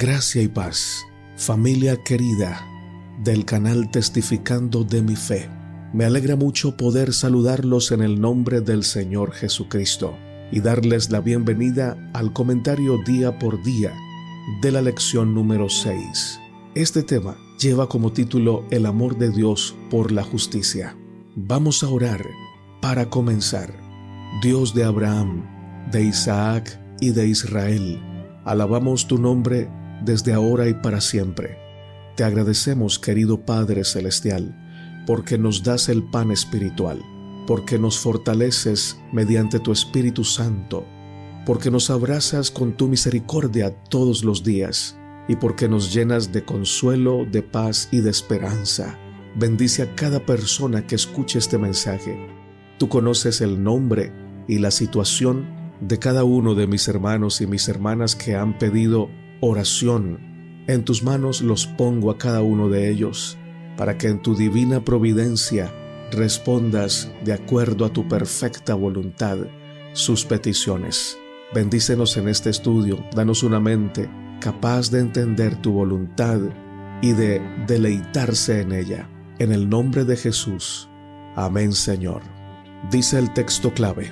Gracia y paz, familia querida del canal Testificando de mi Fe. Me alegra mucho poder saludarlos en el nombre del Señor Jesucristo y darles la bienvenida al comentario día por día de la lección número 6. Este tema lleva como título El amor de Dios por la justicia. Vamos a orar para comenzar. Dios de Abraham, de Isaac y de Israel, alabamos tu nombre desde ahora y para siempre. Te agradecemos, querido Padre Celestial, porque nos das el pan espiritual, porque nos fortaleces mediante tu Espíritu Santo, porque nos abrazas con tu misericordia todos los días y porque nos llenas de consuelo, de paz y de esperanza. Bendice a cada persona que escuche este mensaje. Tú conoces el nombre y la situación de cada uno de mis hermanos y mis hermanas que han pedido oración. En tus manos los pongo a cada uno de ellos, para que en tu divina providencia respondas de acuerdo a tu perfecta voluntad sus peticiones. Bendícenos en este estudio, danos una mente capaz de entender tu voluntad y de deleitarse en ella. En el nombre de Jesús. Amén, Señor. Dice el texto clave: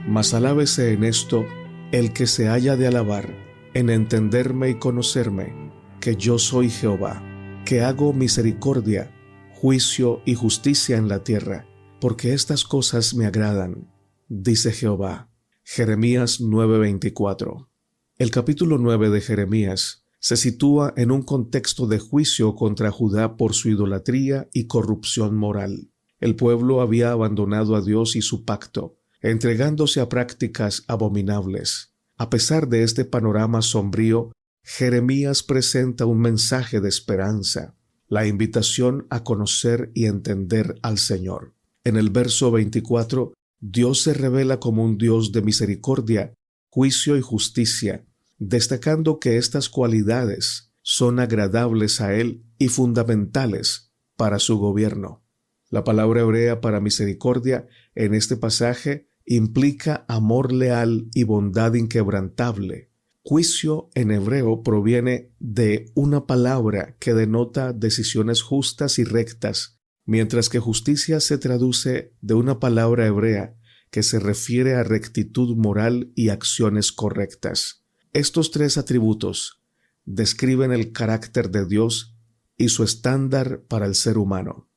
mas alábese en esto el que se haya de alabar, en entenderme y conocerme, que yo soy Jehová, que hago misericordia, juicio y justicia en la tierra, porque estas cosas me agradan, dice Jehová. Jeremías 9:24. El capítulo 9 de Jeremías se sitúa en un contexto de juicio contra Judá por su idolatría y corrupción moral. El pueblo había abandonado a Dios y su pacto, entregándose a prácticas abominables. A pesar de este panorama sombrío, Jeremías presenta un mensaje de esperanza, la invitación a conocer y entender al Señor. En el verso 24, Dios se revela como un Dios de misericordia, juicio y justicia, destacando que estas cualidades son agradables a Él y fundamentales para su gobierno. La palabra hebrea para misericordia en este pasaje implica amor leal y bondad inquebrantable. Juicio en hebreo proviene de una palabra que denota decisiones justas y rectas, mientras que justicia se traduce de una palabra hebrea que se refiere a rectitud moral y acciones correctas. Estos tres atributos describen el carácter de Dios y su estándar para el ser humano.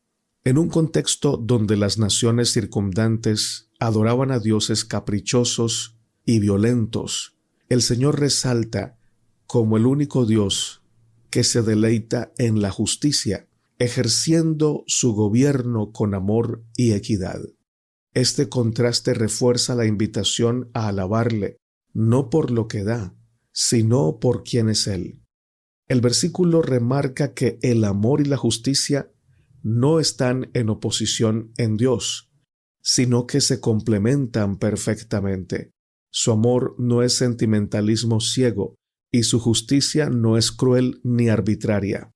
En un contexto donde las naciones circundantes adoraban a dioses caprichosos y violentos, el Señor resalta como el único Dios que se deleita en la justicia, ejerciendo su gobierno con amor y equidad. Este contraste refuerza la invitación a alabarle, no por lo que da, sino por quién es Él. El versículo remarca que el amor y la justicia no están en oposición en Dios, sino que se complementan perfectamente. Su amor no es sentimentalismo ciego y su justicia no es cruel ni arbitraria.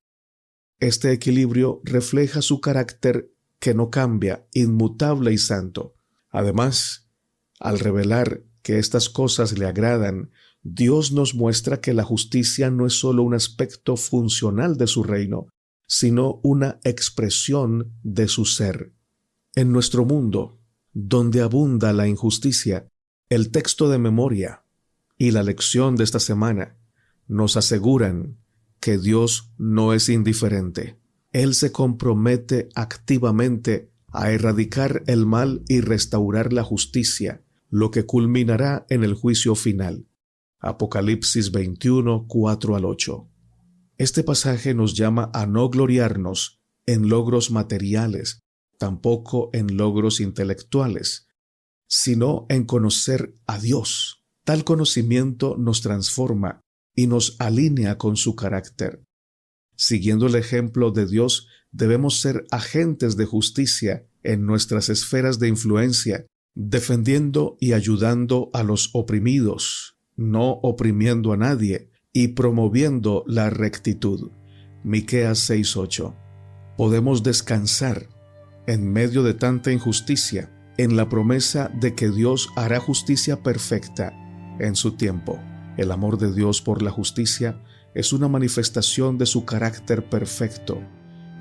Este equilibrio refleja su carácter que no cambia, inmutable y santo. Además, al revelar que estas cosas le agradan, Dios nos muestra que la justicia no es solo un aspecto funcional de su reino, sino una expresión de su ser. En nuestro mundo, donde abunda la injusticia, el texto de memoria y la lección de esta semana nos aseguran que Dios no es indiferente. Él se compromete activamente a erradicar el mal y restaurar la justicia, lo que culminará en el juicio final. Apocalipsis 21, 4-8. Este pasaje nos llama a no gloriarnos en logros materiales, tampoco en logros intelectuales, sino en conocer a Dios. Tal conocimiento nos transforma y nos alinea con su carácter. Siguiendo el ejemplo de Dios, debemos ser agentes de justicia en nuestras esferas de influencia, defendiendo y ayudando a los oprimidos, no oprimiendo a nadie, y promoviendo la rectitud. Miqueas 6:8. Podemos descansar en medio de tanta injusticia en la promesa de que Dios hará justicia perfecta en su tiempo. El amor de Dios por la justicia es una manifestación de su carácter perfecto.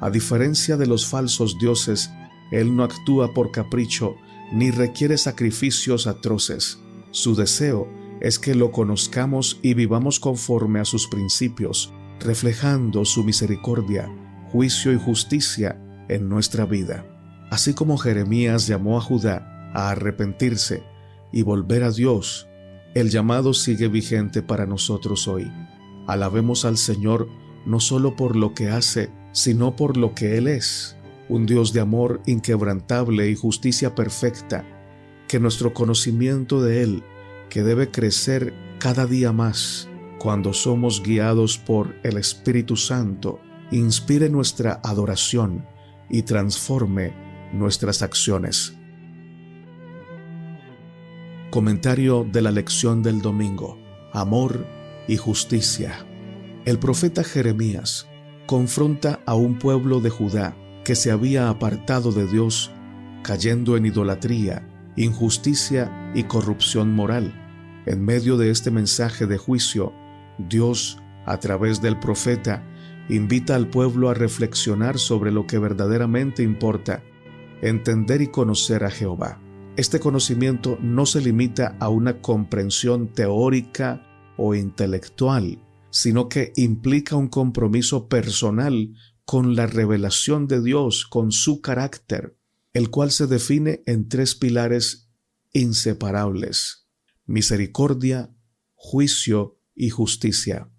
A diferencia de los falsos dioses, Él no actúa por capricho ni requiere sacrificios atroces. Su deseo es que lo conozcamos y vivamos conforme a sus principios, reflejando su misericordia, juicio y justicia en nuestra vida. Así como Jeremías llamó a Judá a arrepentirse y volver a Dios, el llamado sigue vigente para nosotros hoy. Alabemos al Señor no solo por lo que hace, sino por lo que Él es, un Dios de amor inquebrantable y justicia perfecta, que nuestro conocimiento de Él, que debe crecer cada día más cuando somos guiados por el Espíritu Santo, inspire nuestra adoración y transforme nuestras acciones. Comentario de la lección del domingo: Amor y justicia. El profeta Jeremías confronta a un pueblo de Judá que se había apartado de Dios, cayendo en idolatría, injusticia y corrupción moral. En medio de este mensaje de juicio, Dios, a través del profeta, invita al pueblo a reflexionar sobre lo que verdaderamente importa, entender y conocer a Jehová. Este conocimiento no se limita a una comprensión teórica o intelectual, sino que implica un compromiso personal con la revelación de Dios, con su carácter, el cual se define en 3 pilares inseparables: misericordia, juicio y justicia.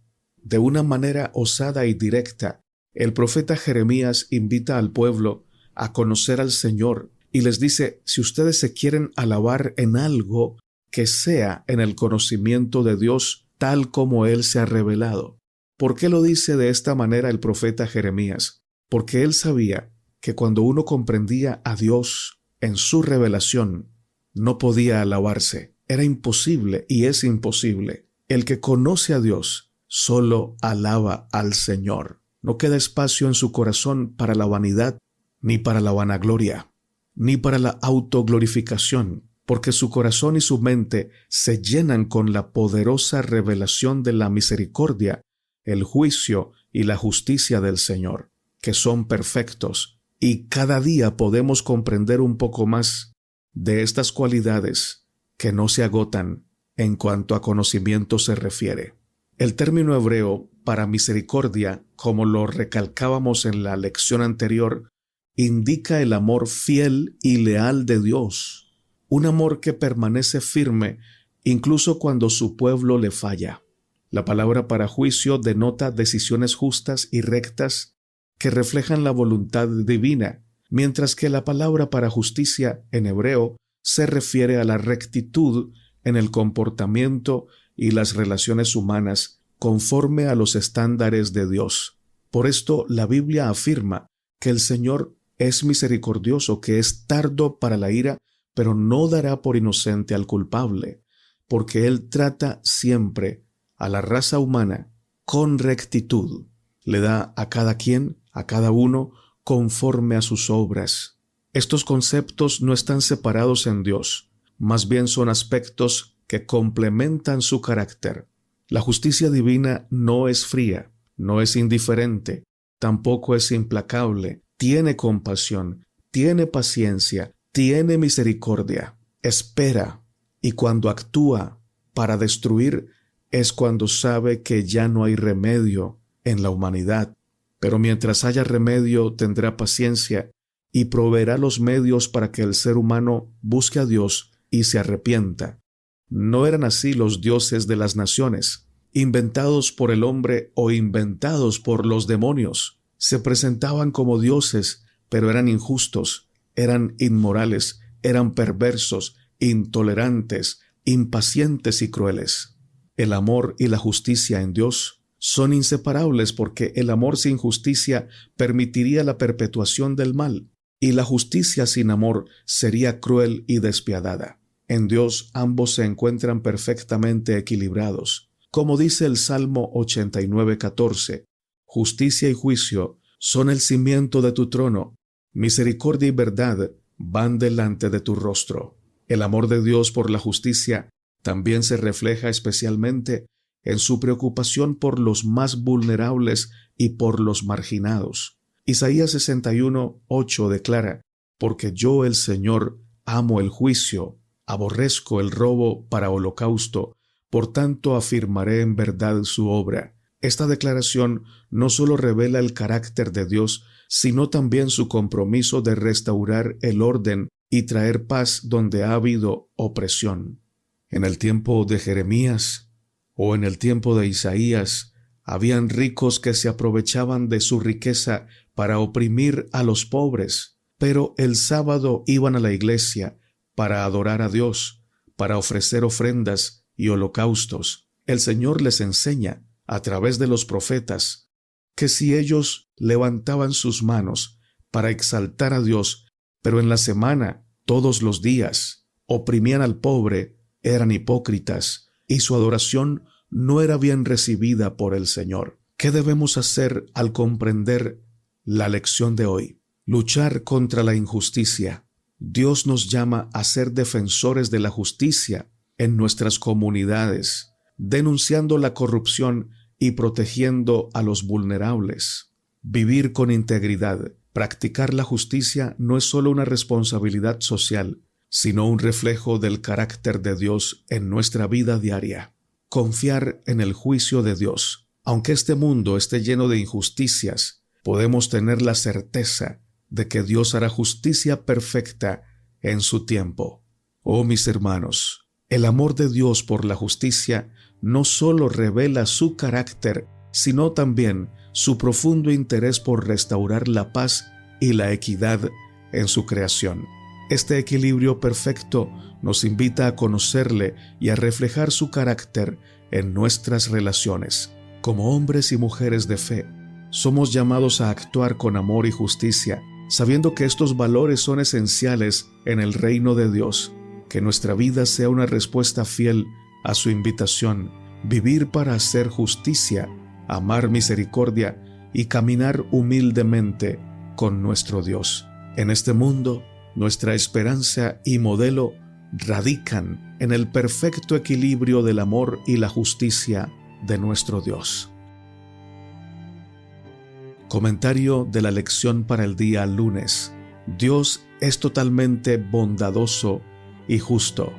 De una manera osada y directa, el profeta Jeremías invita al pueblo a conocer al Señor y les dice: si ustedes se quieren alabar en algo, que sea en el conocimiento de Dios tal como Él se ha revelado. ¿Por qué lo dice de esta manera el profeta Jeremías? Porque él sabía que cuando uno comprendía a Dios en su revelación, no podía alabarse. Era imposible y es imposible. El que conoce a Dios solo alaba al Señor. No queda espacio en su corazón para la vanidad, ni para la vanagloria, ni para la autoglorificación, porque su corazón y su mente se llenan con la poderosa revelación de la misericordia, el juicio y la justicia del Señor, que son perfectos, y cada día podemos comprender un poco más de estas cualidades que no se agotan en cuanto a conocimiento se refiere. El término hebreo para misericordia, como lo recalcábamos en la lección anterior, indica el amor fiel y leal de Dios, un amor que permanece firme incluso cuando su pueblo le falla. La palabra para juicio denota decisiones justas y rectas que reflejan la voluntad divina, mientras que la palabra para justicia en hebreo se refiere a la rectitud en el comportamiento y las relaciones humanas conforme a los estándares de Dios. Por esto la Biblia afirma que el Señor es misericordioso, que es tardo para la ira, pero no dará por inocente al culpable, porque Él trata siempre a la raza humana con rectitud. Le da a cada quien, a cada uno, conforme a sus obras. Estos conceptos no están separados en Dios, más bien son aspectos que complementan su carácter. La justicia divina no es fría, no es indiferente, tampoco es implacable, tiene compasión, tiene paciencia, tiene misericordia, espera, y cuando actúa para destruir es cuando sabe que ya no hay remedio en la humanidad. Pero mientras haya remedio tendrá paciencia y proveerá los medios para que el ser humano busque a Dios y se arrepienta. No eran así los dioses de las naciones, inventados por el hombre o inventados por los demonios. Se presentaban como dioses, pero eran injustos, eran inmorales, eran perversos, intolerantes, impacientes y crueles. El amor y la justicia en Dios son inseparables, porque el amor sin justicia permitiría la perpetuación del mal, y la justicia sin amor sería cruel y despiadada. En Dios ambos se encuentran perfectamente equilibrados. Como dice el Salmo 89:14, justicia y juicio son el cimiento de tu trono, misericordia y verdad van delante de tu rostro. El amor de Dios por la justicia también se refleja especialmente en su preocupación por los más vulnerables y por los marginados. Isaías 61:8 declara: «Porque yo, el Señor, amo el juicio, aborrezco el robo para holocausto, por tanto afirmaré en verdad su obra». Esta declaración no solo revela el carácter de Dios, sino también su compromiso de restaurar el orden y traer paz donde ha habido opresión. En el tiempo de Jeremías o en el tiempo de Isaías, habían ricos que se aprovechaban de su riqueza para oprimir a los pobres, pero el sábado iban a la iglesia para adorar a Dios, para ofrecer ofrendas y holocaustos. El Señor les enseña, a través de los profetas, que si ellos levantaban sus manos para exaltar a Dios, pero en la semana, todos los días, oprimían al pobre, eran hipócritas, y su adoración no era bien recibida por el Señor. ¿Qué debemos hacer al comprender la lección de hoy? Luchar contra la injusticia. Dios nos llama a ser defensores de la justicia en nuestras comunidades, denunciando la corrupción y protegiendo a los vulnerables. Vivir con integridad, practicar la justicia no es solo una responsabilidad social, sino un reflejo del carácter de Dios en nuestra vida diaria. Confiar en el juicio de Dios. Aunque este mundo esté lleno de injusticias, podemos tener la certeza de que Dios hará justicia perfecta en su tiempo. Oh, mis hermanos, el amor de Dios por la justicia no solo revela su carácter, sino también su profundo interés por restaurar la paz y la equidad en su creación. Este equilibrio perfecto nos invita a conocerle y a reflejar su carácter en nuestras relaciones. Como hombres y mujeres de fe, somos llamados a actuar con amor y justicia, sabiendo que estos valores son esenciales en el reino de Dios. Que nuestra vida sea una respuesta fiel a su invitación, vivir para hacer justicia, amar misericordia y caminar humildemente con nuestro Dios. En este mundo, nuestra esperanza y modelo radican en el perfecto equilibrio del amor y la justicia de nuestro Dios. Comentario de la lección para el día lunes. Dios es totalmente bondadoso y justo.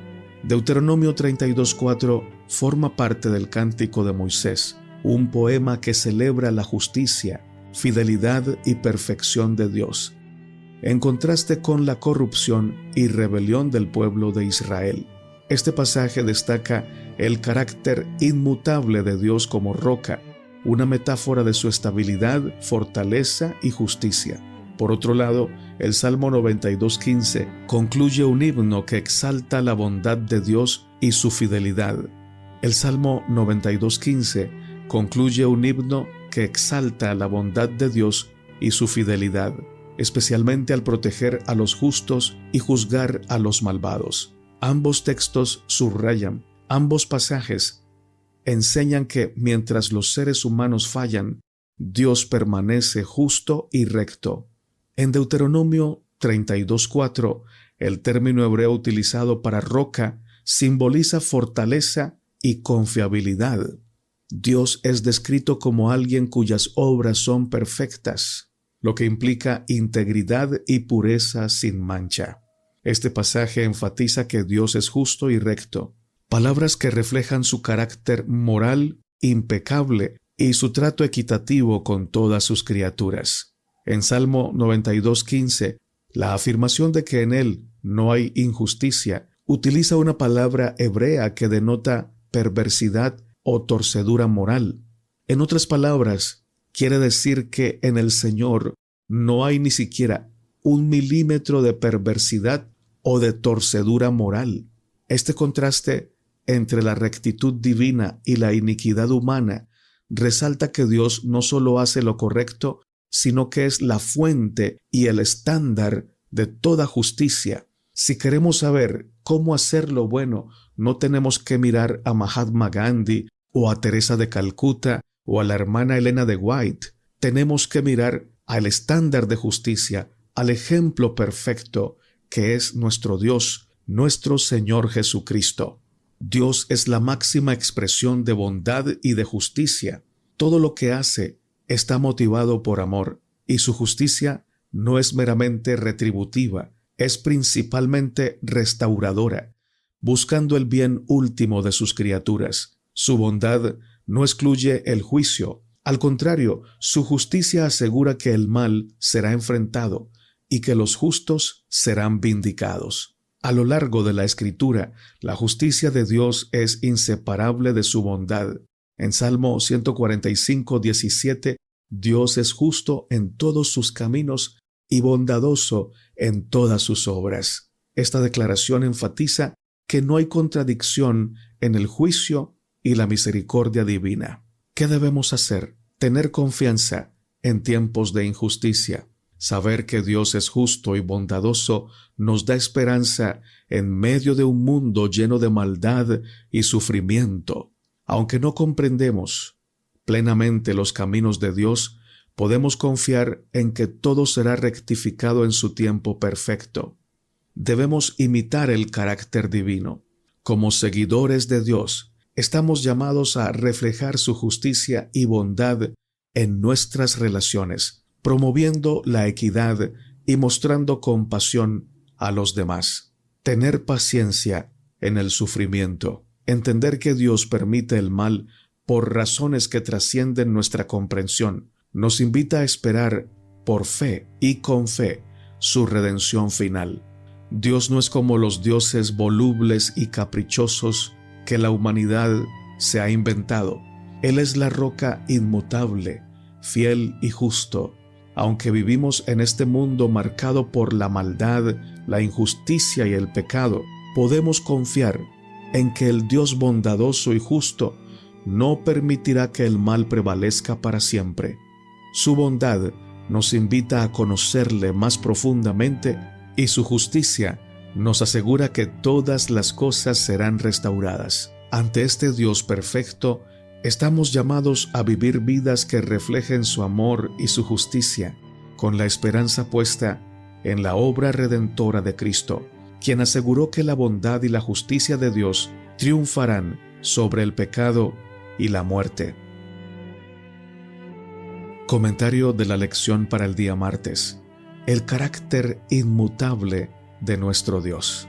Deuteronomio 32:4 forma parte del Cántico de Moisés, un poema que celebra la justicia, fidelidad y perfección de Dios, en contraste con la corrupción y rebelión del pueblo de Israel. Este pasaje destaca el carácter inmutable de Dios como roca, una metáfora de su estabilidad, fortaleza y justicia. Por otro lado, el Salmo 92:15 concluye un himno que exalta la bondad de Dios y su fidelidad. El Salmo 92:15 concluye un himno que exalta la bondad de Dios y su fidelidad, especialmente al proteger a los justos y juzgar a los malvados. Ambos textos subrayan, ambos pasajes enseñan que mientras los seres humanos fallan, Dios permanece justo y recto. En Deuteronomio 32:4, el término hebreo utilizado para roca simboliza fortaleza y confiabilidad. Dios es descrito como alguien cuyas obras son perfectas, lo que implica integridad y pureza sin mancha. Este pasaje enfatiza que Dios es justo y recto, palabras que reflejan su carácter moral impecable y su trato equitativo con todas sus criaturas. En Salmo 92:15, la afirmación de que en él no hay injusticia utiliza una palabra hebrea que denota perversidad o torcedura moral. En otras palabras, quiere decir que en el Señor no hay ni siquiera 1 milímetro de perversidad o de torcedura moral. Este contraste entre la rectitud divina y la iniquidad humana resalta que Dios no solo hace lo correcto, sino que es la fuente y el estándar de toda justicia. Si queremos saber cómo hacer lo bueno, no tenemos que mirar a Mahatma Gandhi o a Teresa de Calcuta o a la hermana Elena de White. Tenemos que mirar al estándar de justicia, al ejemplo perfecto que es nuestro Dios, nuestro Señor Jesucristo. Dios es la máxima expresión de bondad y de justicia. Todo lo que hace está motivado por amor, y su justicia no es meramente retributiva, es principalmente restauradora, buscando el bien último de sus criaturas. Su bondad no excluye el juicio. Al contrario, su justicia asegura que el mal será enfrentado y que los justos serán vindicados. A lo largo de la Escritura, la justicia de Dios es inseparable de su bondad. En Salmo 145:17, Dios es justo en todos sus caminos y bondadoso en todas sus obras. Esta declaración enfatiza que no hay contradicción en el juicio y la misericordia divina. ¿Qué debemos hacer? Tener confianza en tiempos de injusticia. Saber que Dios es justo y bondadoso nos da esperanza en medio de un mundo lleno de maldad y sufrimiento. Aunque no comprendemos plenamente los caminos de Dios, podemos confiar en que todo será rectificado en su tiempo perfecto. Debemos imitar el carácter divino. Como seguidores de Dios, estamos llamados a reflejar su justicia y bondad en nuestras relaciones, promoviendo la equidad y mostrando compasión a los demás. Tener paciencia en el sufrimiento. Entender que Dios permite el mal por razones que trascienden nuestra comprensión. Nos invita a esperar por fe y con fe su redención final. Dios no es como los dioses volubles y caprichosos que la humanidad se ha inventado. Él es la roca inmutable, fiel y justo. Aunque vivimos en este mundo marcado por la maldad, la injusticia y el pecado, podemos confiar en que el Dios bondadoso y justo no permitirá que el mal prevalezca para siempre. Su bondad nos invita a conocerle más profundamente y su justicia nos asegura que todas las cosas serán restauradas. Ante este Dios perfecto, estamos llamados a vivir vidas que reflejen su amor y su justicia, con la esperanza puesta en la obra redentora de Cristo, quien aseguró que la bondad y la justicia de Dios triunfarán sobre el pecado y la muerte. Comentario de la lección para el día martes. El carácter inmutable de nuestro Dios.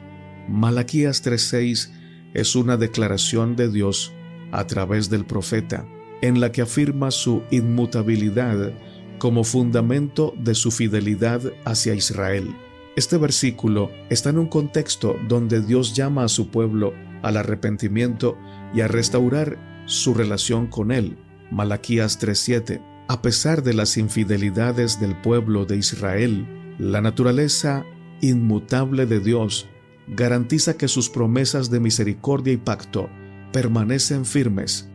Malaquías 3:6 es una declaración de Dios a través del profeta, en la que afirma su inmutabilidad como fundamento de su fidelidad hacia Israel. Este versículo está en un contexto donde Dios llama a su pueblo al arrepentimiento y a restaurar su relación con él. Malaquías 3:7. A pesar de las infidelidades del pueblo de Israel, la naturaleza inmutable de Dios garantiza que sus promesas de misericordia y pacto permanecen firmes.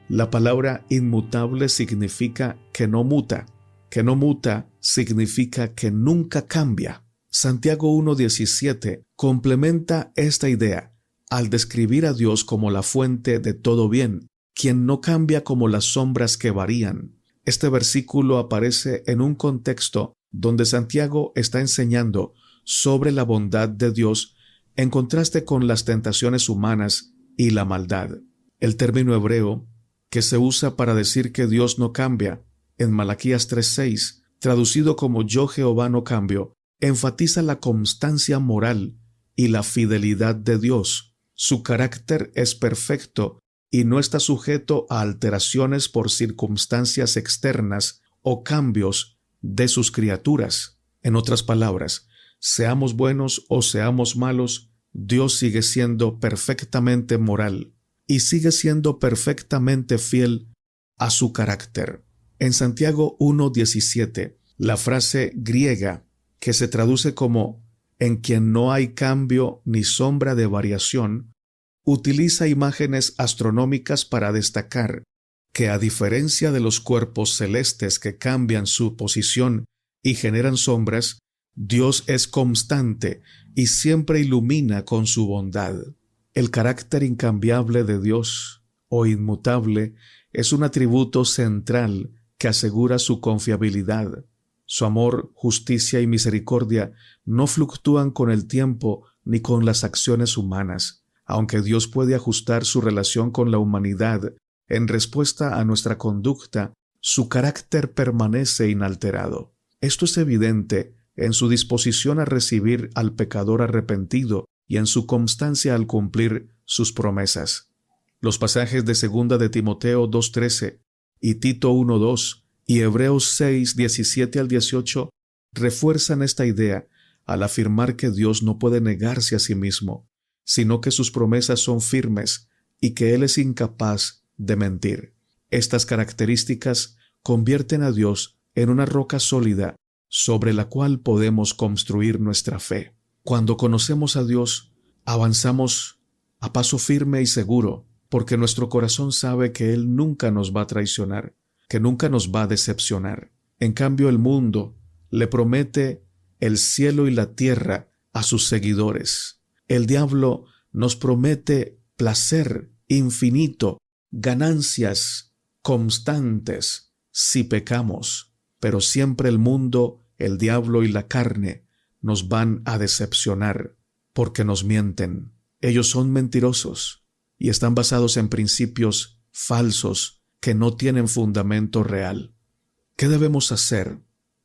La palabra inmutable significa que no muta. Que no muta significa que nunca cambia. Santiago 1:17 complementa esta idea al describir a Dios como la fuente de todo bien, quien no cambia como las sombras que varían. Este versículo aparece en un contexto donde Santiago está enseñando sobre la bondad de Dios en contraste con las tentaciones humanas y la maldad. El término hebreo que se usa para decir que Dios no cambia, en Malaquías 3:6, traducido como Yo Jehová no cambio, enfatiza la constancia moral y la fidelidad de Dios. Su carácter es perfecto y no está sujeto a alteraciones por circunstancias externas o cambios de sus criaturas. En otras palabras, seamos buenos o seamos malos, Dios sigue siendo perfectamente moral y sigue siendo perfectamente fiel a su carácter. En Santiago 1:17, la frase griega que se traduce como en quien no hay cambio ni sombra de variación, utiliza imágenes astronómicas para destacar que a diferencia de los cuerpos celestes que cambian su posición y generan sombras, Dios es constante y siempre ilumina con su bondad. El carácter incambiable de Dios, o inmutable, es un atributo central que asegura su confiabilidad. Su amor, justicia y misericordia no fluctúan con el tiempo ni con las acciones humanas. Aunque Dios puede ajustar su relación con la humanidad en respuesta a nuestra conducta, su carácter permanece inalterado. Esto es evidente en su disposición a recibir al pecador arrepentido y en su constancia al cumplir sus promesas. Los pasajes de 2 de Timoteo 2:13 y Tito 1:2 y Hebreos 6:17 al 18 refuerzan esta idea al afirmar que Dios no puede negarse a sí mismo, sino que sus promesas son firmes y que Él es incapaz de mentir. Estas características convierten a Dios en una roca sólida sobre la cual podemos construir nuestra fe. Cuando conocemos a Dios, avanzamos a paso firme y seguro, porque nuestro corazón sabe que Él nunca nos va a traicionar, que nunca nos va a decepcionar. En cambio, el mundo le promete el cielo y la tierra a sus seguidores. El diablo nos promete placer infinito, ganancias constantes si pecamos, pero siempre el mundo, el diablo y la carne nos van a decepcionar porque nos mienten. Ellos son mentirosos y están basados en principios falsos que no tienen fundamento real. ¿Qué debemos hacer?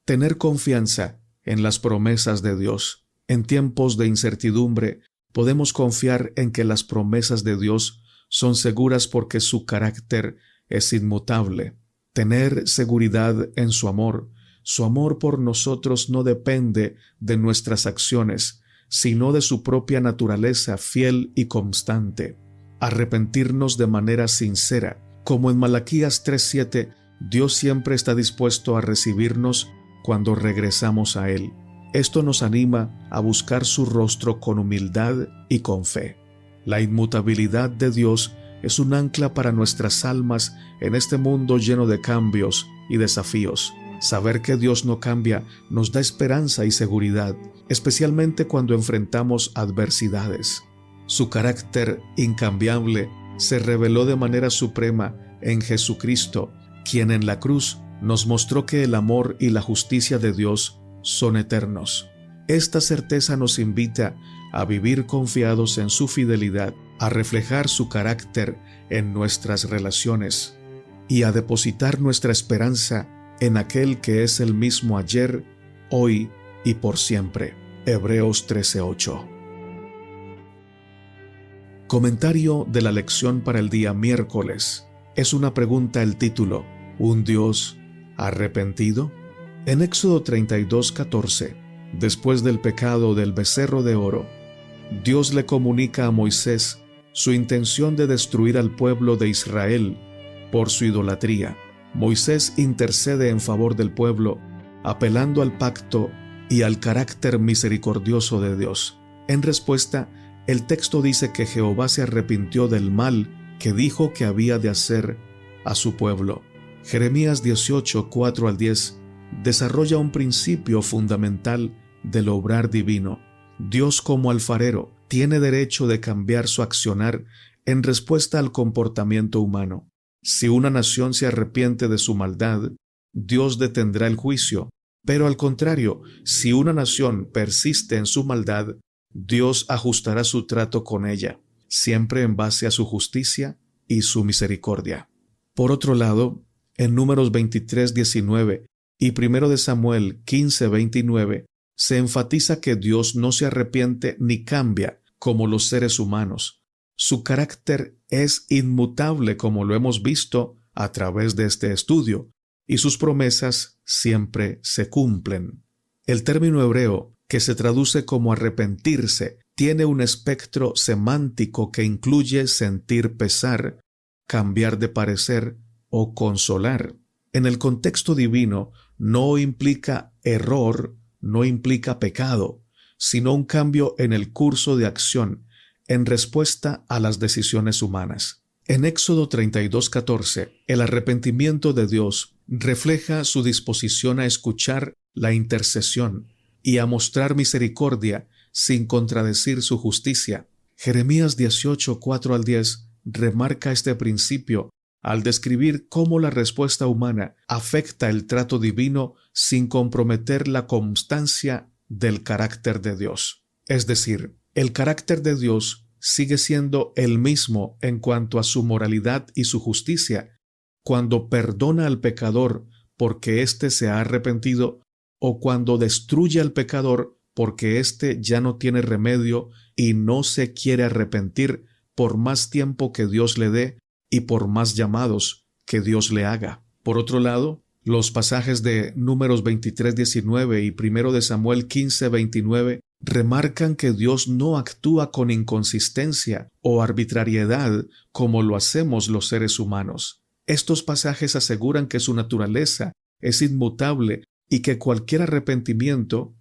Tener confianza en las promesas de Dios. En tiempos de incertidumbre, podemos confiar en que las promesas de Dios son seguras porque su carácter es inmutable. Tener seguridad en su amor. Su amor por nosotros no depende de nuestras acciones, sino de su propia naturaleza fiel y constante. Arrepentirnos de manera sincera. Como en Malaquías 3:7, Dios siempre está dispuesto a recibirnos cuando regresamos a Él. Esto nos anima a buscar su rostro con humildad y con fe. La inmutabilidad de Dios es un ancla para nuestras almas en este mundo lleno de cambios y desafíos. Saber que Dios no cambia nos da esperanza y seguridad, especialmente cuando enfrentamos adversidades. Su carácter incambiable se reveló de manera suprema en Jesucristo, quien en la cruz nos mostró que el amor y la justicia de Dios son eternos. Esta certeza nos invita a vivir confiados en su fidelidad, a reflejar su carácter en nuestras relaciones y a depositar nuestra esperanza en aquel que es el mismo ayer, hoy y por siempre. Hebreos 13:8. Comentario de la lección para el día miércoles. Es una pregunta el título: ¿Un Dios arrepentido? En Éxodo 32:14, después del pecado del becerro de oro, Dios le comunica a Moisés su intención de destruir al pueblo de Israel por su idolatría. Moisés intercede en favor del pueblo, apelando al pacto y al carácter misericordioso de Dios. En respuesta, el texto dice que Jehová se arrepintió del mal que dijo que había de hacer a su pueblo. Jeremías 18:4 al 10 desarrolla un principio fundamental del obrar divino. Dios, como alfarero, tiene derecho de cambiar su accionar en respuesta al comportamiento humano. Si una nación se arrepiente de su maldad, Dios detendrá el juicio, pero al contrario, si una nación persiste en su maldad, Dios ajustará su trato con ella, siempre en base a su justicia y su misericordia. Por otro lado, en Números 23:19 y 1 de Samuel 15:29, se enfatiza que Dios no se arrepiente ni cambia como los seres humanos. Su carácter es inmutable, como lo hemos visto a través de este estudio, y sus promesas siempre se cumplen. El término hebreo, que se traduce como arrepentirse, tiene un espectro semántico que incluye sentir pesar, cambiar de parecer o consolar. En el contexto divino no implica error, no implica pecado, sino un cambio en el curso de acción en respuesta a las decisiones humanas. En Éxodo 32:14, el arrepentimiento de Dios refleja su disposición a escuchar la intercesión y a mostrar misericordia sin contradecir su justicia. Jeremías 18:4 al 10 remarca este principio al describir cómo la respuesta humana afecta el trato divino sin comprometer la constancia del carácter de Dios. Es decir, el carácter de Dios sigue siendo el mismo en cuanto a su moralidad y su justicia, cuando perdona al pecador porque éste se ha arrepentido, o cuando destruye al pecador porque éste ya no tiene remedio y no se quiere arrepentir por más tiempo que Dios le dé y por más llamados que Dios le haga. Por otro lado, los pasajes de Números 23:19 y 1 de Samuel 15:29 remarcan que Dios no actúa con inconsistencia o arbitrariedad como lo hacemos los seres humanos. Estos pasajes aseguran que su naturaleza es inmutable y que cualquier arrepentimiento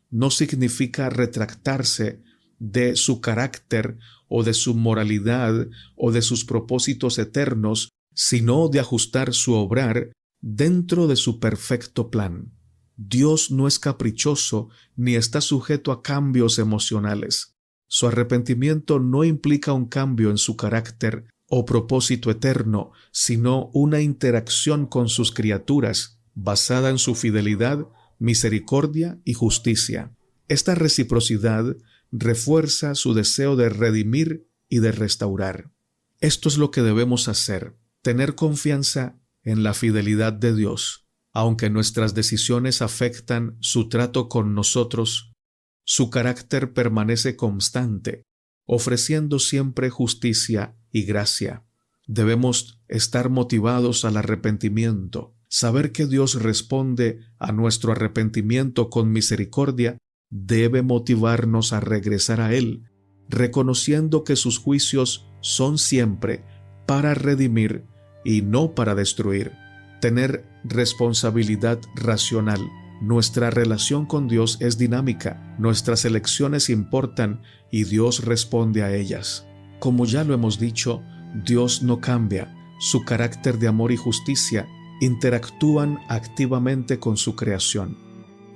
no significa retractarse de su carácter o de su moralidad o de sus propósitos eternos, sino de ajustar su obrar dentro de su perfecto plan. Dios no es caprichoso ni está sujeto a cambios emocionales. Su arrepentimiento no implica un cambio en su carácter o propósito eterno, sino una interacción con sus criaturas basada en su fidelidad, misericordia y justicia. Esta reciprocidad refuerza su deseo de redimir y de restaurar. Esto es lo que debemos hacer, tener confianza en la fidelidad de Dios. Aunque nuestras decisiones afectan su trato con nosotros, su carácter permanece constante, ofreciendo siempre justicia y gracia. Debemos estar motivados al arrepentimiento. Saber que Dios responde a nuestro arrepentimiento con misericordia debe motivarnos a regresar a Él, reconociendo que sus juicios son siempre para redimir y no para destruir. Tener responsabilidad racional. Nuestra relación con Dios es dinámica, nuestras elecciones importan y Dios responde a ellas. Como ya lo hemos dicho, Dios no cambia. Su carácter de amor y justicia interactúan activamente con su creación.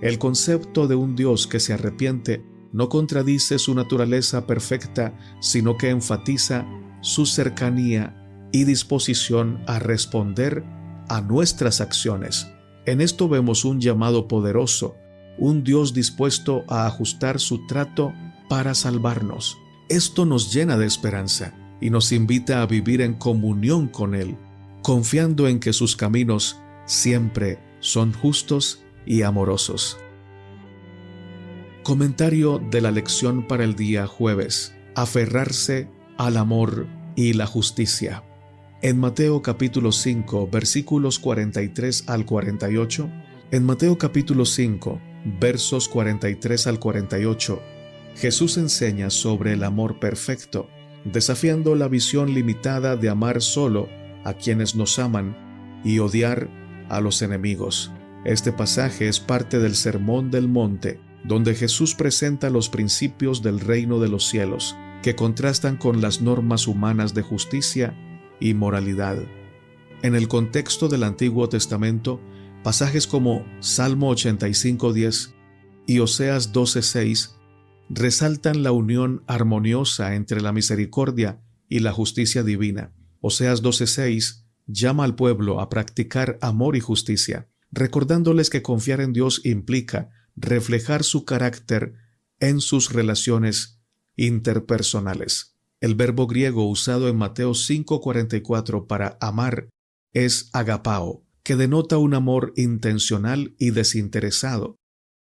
El concepto de un Dios que se arrepiente no contradice su naturaleza perfecta, sino que enfatiza su cercanía y disposición a responder a nuestras acciones. En esto vemos un llamado poderoso, un Dios dispuesto a ajustar su trato para salvarnos. Esto nos llena de esperanza y nos invita a vivir en comunión con Él, confiando en que sus caminos siempre son justos y amorosos. Comentario de la lección para el día jueves: aferrarse al amor y la justicia. En Mateo capítulo 5, versículos 43 al 48, en Mateo capítulo 5, versos 43 al 48, Jesús enseña sobre el amor perfecto, desafiando la visión limitada de amar solo a quienes nos aman y odiar a los enemigos. Este pasaje es parte del Sermón del Monte, donde Jesús presenta los principios del reino de los cielos, que contrastan con las normas humanas de justicia y moralidad. En el contexto del Antiguo Testamento, pasajes como Salmo 85:10 y Oseas 12:6 resaltan la unión armoniosa entre la misericordia y la justicia divina. Oseas 12:6 llama al pueblo a practicar amor y justicia, recordándoles que confiar en Dios implica reflejar su carácter en sus relaciones interpersonales. El verbo griego usado en Mateo 5:44 para amar es agapao, que denota un amor intencional y desinteresado,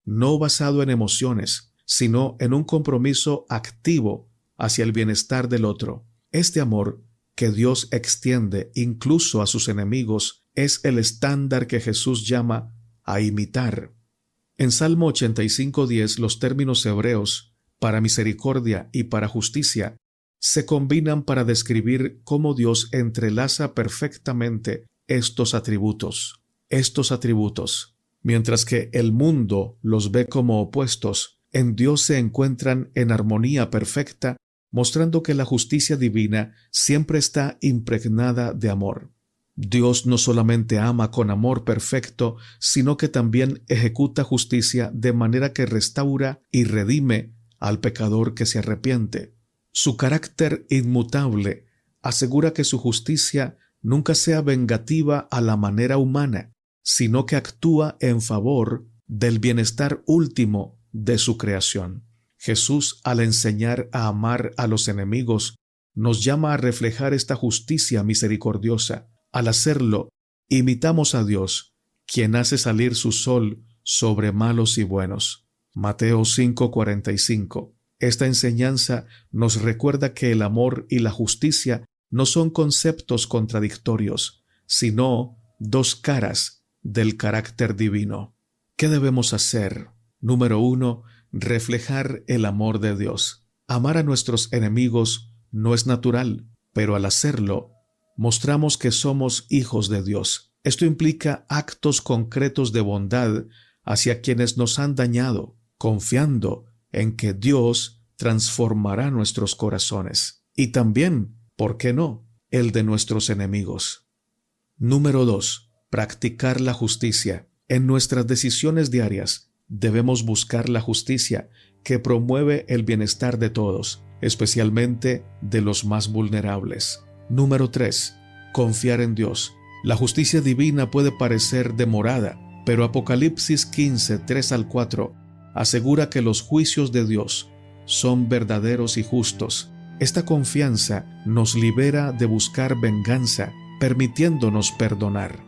no basado en emociones, sino en un compromiso activo hacia el bienestar del otro. Este amor, que Dios extiende incluso a sus enemigos, es el estándar que Jesús llama a imitar. En Salmo 85:10 los términos hebreos para misericordia y para justicia se combinan para describir cómo Dios entrelaza perfectamente estos atributos. Mientras que el mundo los ve como opuestos, en Dios se encuentran en armonía perfecta, mostrando que la justicia divina siempre está impregnada de amor. Dios no solamente ama con amor perfecto, sino que también ejecuta justicia de manera que restaura y redime al pecador que se arrepiente. Su carácter inmutable asegura que su justicia nunca sea vengativa a la manera humana, sino que actúa en favor del bienestar último de su creación. Jesús, al enseñar a amar a los enemigos, nos llama a reflejar esta justicia misericordiosa. Al hacerlo, imitamos a Dios, quien hace salir su sol sobre malos y buenos. Mateo 5:45. Esta enseñanza nos recuerda que el amor y la justicia no son conceptos contradictorios, sino dos caras del carácter divino. ¿Qué debemos hacer? Número 1. Reflejar el amor de Dios. Amar a nuestros enemigos no es natural, pero al hacerlo, mostramos que somos hijos de Dios. Esto implica actos concretos de bondad hacia quienes nos han dañado, confiando en que Dios transformará nuestros corazones. Y también, ¿por qué no?, el de nuestros enemigos. Número 2. Practicar la justicia. En nuestras decisiones diarias, debemos buscar la justicia que promueve el bienestar de todos, especialmente de los más vulnerables. Número 3. Confiar en Dios. La justicia divina puede parecer demorada, pero Apocalipsis 15, 3 al 4 asegura que los juicios de Dios son verdaderos y justos. Esta confianza nos libera de buscar venganza, permitiéndonos perdonar.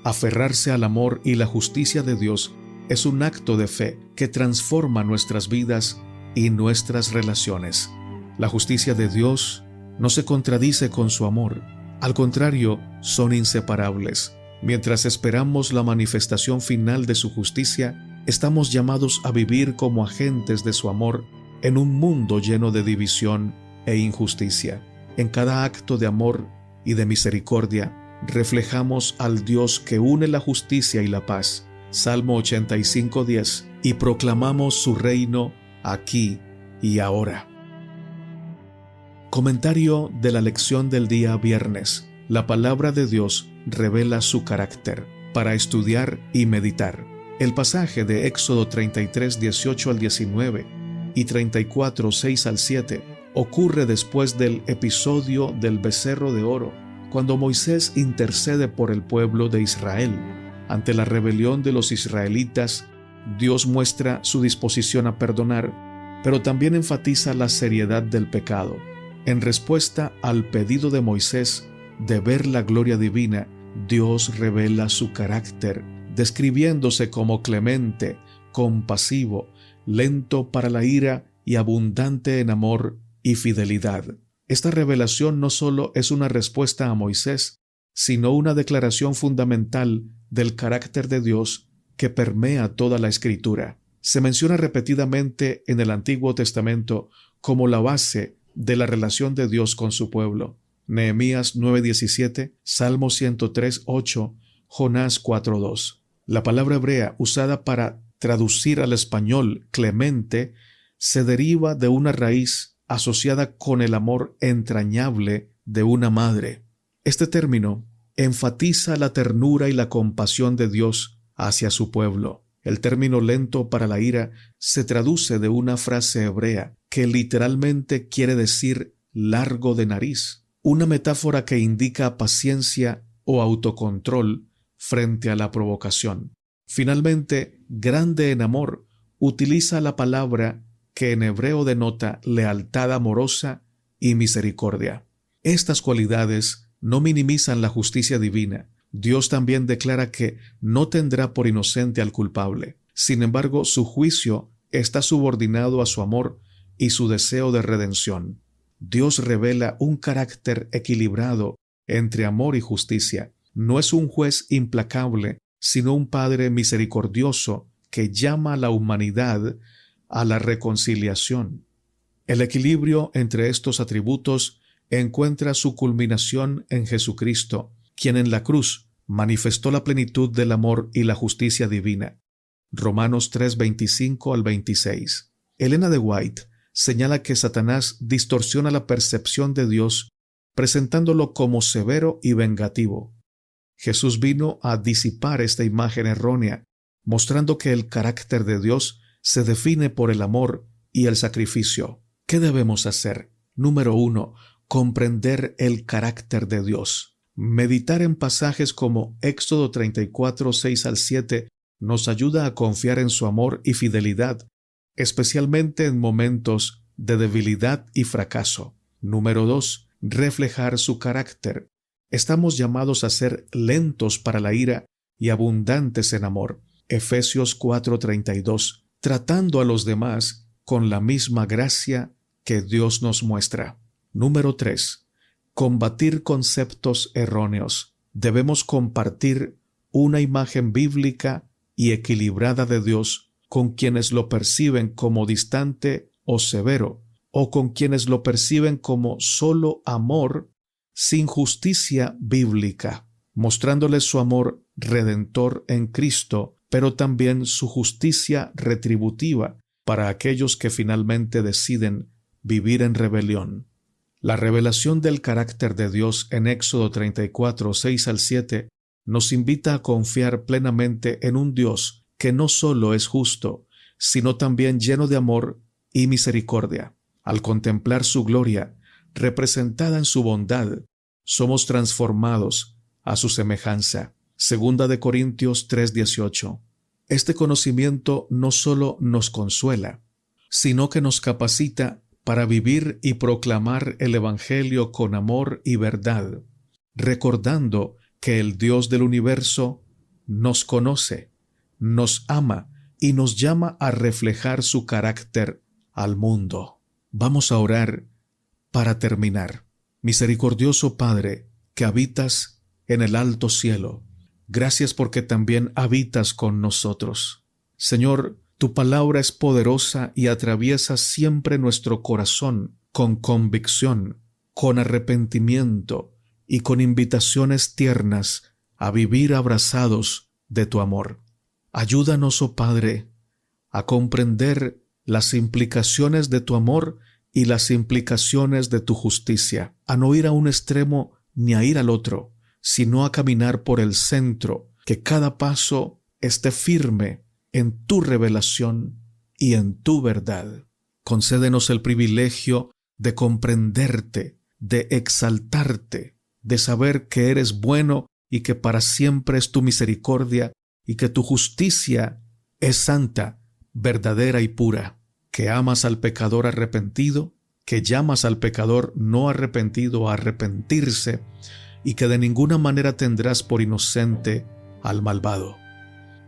Aferrarse al amor y la justicia de Dios es un acto de fe que transforma nuestras vidas y nuestras relaciones. La justicia de Dios no se contradice con su amor. Al contrario, son inseparables. Mientras esperamos la manifestación final de su justicia, estamos llamados a vivir como agentes de su amor en un mundo lleno de división e injusticia. En cada acto de amor y de misericordia, reflejamos al Dios que une la justicia y la paz. Salmo 85:10, y proclamamos su reino aquí y ahora. Comentario de la lección del día viernes. La palabra de Dios revela su carácter. Para estudiar y meditar. El pasaje de Éxodo 33, 18 al 19 y 34, 6 al 7 ocurre después del episodio del becerro de oro, cuando Moisés intercede por el pueblo de Israel. Ante la rebelión de los israelitas, Dios muestra su disposición a perdonar, pero también enfatiza la seriedad del pecado. En respuesta al pedido de Moisés de ver la gloria divina, Dios revela su carácter, describiéndose como clemente, compasivo, lento para la ira y abundante en amor y fidelidad. Esta revelación no solo es una respuesta a Moisés, sino una declaración fundamental del carácter de Dios que permea toda la Escritura. Se menciona repetidamente en el Antiguo Testamento como la base de la relación de Dios con su pueblo. Nehemías 9:17, Salmo 103:8, Jonás 4:2. La palabra hebrea usada para traducir al español clemente se deriva de una raíz asociada con el amor entrañable de una madre. Este término enfatiza la ternura y la compasión de Dios hacia su pueblo. El término lento para la ira se traduce de una frase hebrea que literalmente quiere decir largo de nariz, una metáfora que indica paciencia o autocontrol frente a la provocación. Finalmente, grande en amor utiliza la palabra que en hebreo denota lealtad amorosa y misericordia. Estas cualidades no minimizan la justicia divina. Dios también declara que no tendrá por inocente al culpable. Sin embargo, su juicio está subordinado a su amor y su deseo de redención. Dios revela un carácter equilibrado entre amor y justicia. No es un juez implacable, sino un Padre misericordioso que llama a la humanidad a la reconciliación. El equilibrio entre estos atributos encuentra su culminación en Jesucristo, quien en la cruz manifestó la plenitud del amor y la justicia divina. Romanos 3:25 al 26. Elena de White señala que Satanás distorsiona la percepción de Dios, presentándolo como severo y vengativo. Jesús vino a disipar esta imagen errónea, mostrando que el carácter de Dios se define por el amor y el sacrificio. ¿Qué debemos hacer? Número 1. Comprender el carácter de Dios. Meditar en pasajes como Éxodo 34, 6 al 7 nos ayuda a confiar en su amor y fidelidad, especialmente en momentos de debilidad y fracaso. Número 2. Reflejar su carácter. Estamos llamados a ser lentos para la ira y abundantes en amor. Efesios 4:32. Tratando a los demás con la misma gracia que Dios nos muestra. Número 3. Combatir conceptos erróneos. Debemos compartir una imagen bíblica y equilibrada de Dios con quienes lo perciben como distante o severo, o con quienes lo perciben como solo amor sin justicia bíblica, mostrándoles su amor redentor en Cristo, pero también su justicia retributiva para aquellos que finalmente deciden vivir en rebelión. La revelación del carácter de Dios en Éxodo 34, 6 al 7 nos invita a confiar plenamente en un Dios que no solo es justo, sino también lleno de amor y misericordia. Al contemplar su gloria, representada en su bondad, somos transformados a su semejanza. Segunda de Corintios 3:18. Este conocimiento no solo nos consuela, sino que nos capacita para vivir y proclamar el Evangelio con amor y verdad, recordando que el Dios del universo nos conoce, nos ama y nos llama a reflejar su carácter al mundo. Vamos a orar para terminar. Misericordioso Padre, que habitas en el alto cielo, gracias porque también habitas con nosotros. Señor, tu palabra es poderosa y atraviesa siempre nuestro corazón con convicción, con arrepentimiento y con invitaciones tiernas a vivir abrazados de tu amor. Ayúdanos, oh Padre, a comprender las implicaciones de tu amor y las implicaciones de tu justicia, a no ir a un extremo ni a ir al otro, sino a caminar por el centro, que cada paso esté firme en tu revelación y en tu verdad. Concédenos el privilegio de comprenderte, de exaltarte, de saber que eres bueno y que para siempre es tu misericordia y que tu justicia es santa, verdadera y pura, que amas al pecador arrepentido, que llamas al pecador no arrepentido a arrepentirse y que de ninguna manera tendrás por inocente al malvado.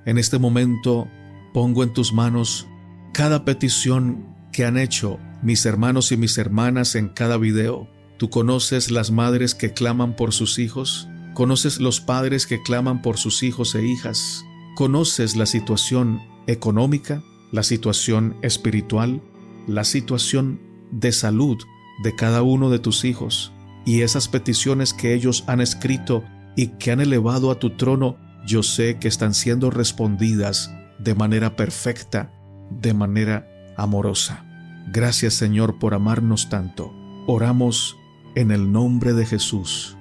En este momento pongo en tus manos cada petición que han hecho mis hermanos y mis hermanas en cada video. Tú conoces las madres que claman por sus hijos, conoces los padres que claman por sus hijos e hijas, conoces la situación económica, la situación espiritual, la situación de salud de cada uno de tus hijos, y esas peticiones que ellos han escrito y que han elevado a tu trono, yo sé que están siendo respondidas de manera perfecta, de manera amorosa. Gracias, Señor, por amarnos tanto. Oramos en el nombre de Jesús.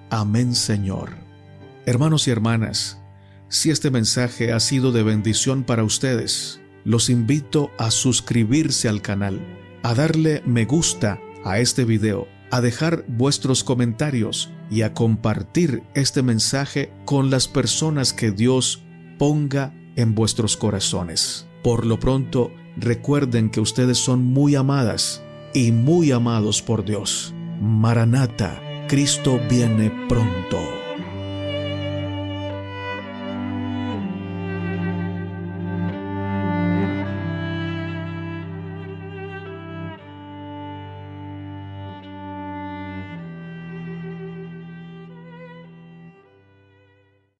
Amén, Señor. Hermanos y hermanas, si este mensaje ha sido de bendición para ustedes, los invito a suscribirse al canal, a darle me gusta a este video, a dejar vuestros comentarios y a compartir este mensaje con las personas que Dios ponga en vuestros corazones. Por lo pronto, recuerden que ustedes son muy amadas y muy amados por Dios. Maranata, Cristo viene pronto.